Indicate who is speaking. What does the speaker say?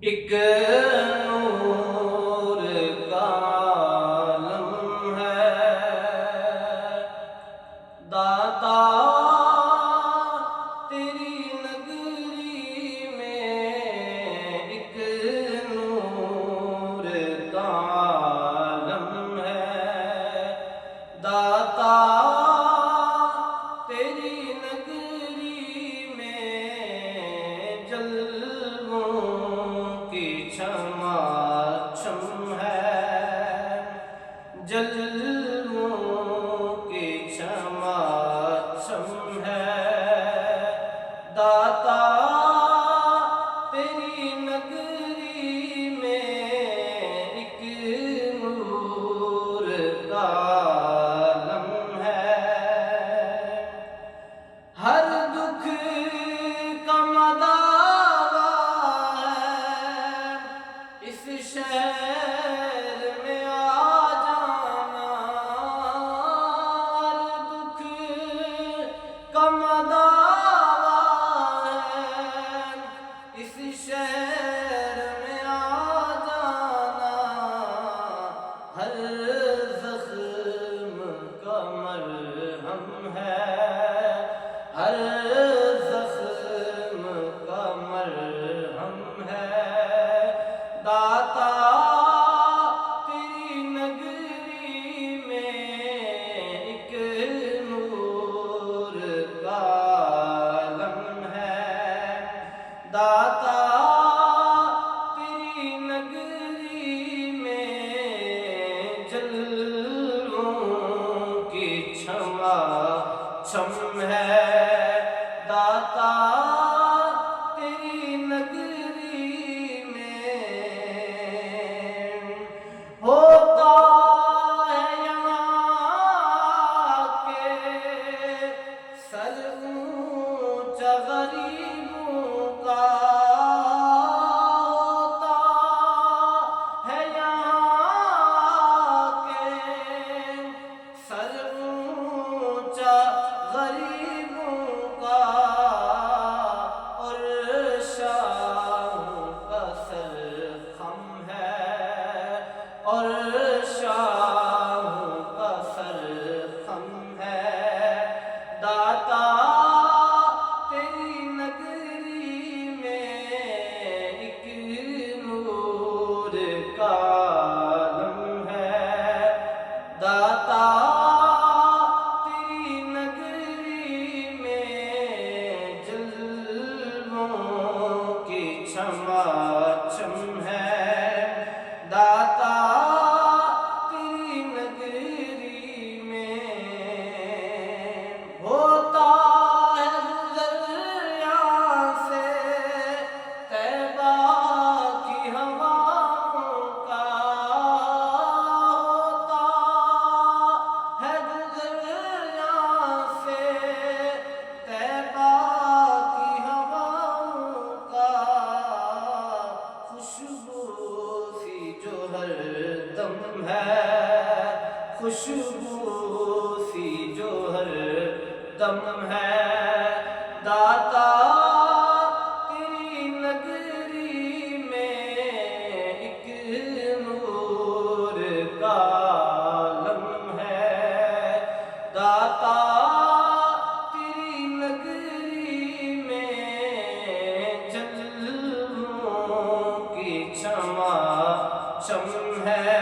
Speaker 1: ایک نور کا عالم ہے داتا تیری نگری میں، ایک نور کا عالم ہے داتا تیری نگری میں، جلووں کی چماچم ہے، جلووں کی چماچم ہے داتا تیری نگری میں، ایک نور کا عالم ہے۔ ہر دکھ کا مداوا ہے اس شہر میں آ جانا، ہر دکھ کا مداوا ہے اس شہر میں آ جانا، ہر زخم کا مرہم ہے، ہر زخم کا مرہم ہے داتا تیری نگری میں، ایک نور کا عالم ہے داتا تیری نگری میں، جلووں کی چماچم ہے داتا تیری نگری میں۔ ہوتا ہے یہاں کے سر اونچا غریبوں کا، ہوتا ہے یہاں کے سر اونچا غریبوں کا، اور شاہوں کا سر خم ہے، اور شاہوں کا سر خم ہے داتا تیری نگری میں، ایک نور کا عالم ہے داتا تیری نگری میں، جلووں کی چماچم ہے داتا تیری نگری میں۔ ہوتا ہے گزر یہاں سے طیبہ کی ہواؤں کا، ہوتا ہے گزر یہاں سے طیبہ کی ہواؤں کا، خوشبو سی جو ہر دم ہے، خوشبو سی جو ہر دم ہے داتا تیری نگری میں، ایک نور کا عالم ہے داتا تیری نگری میں، جلووں کی چماچم ہے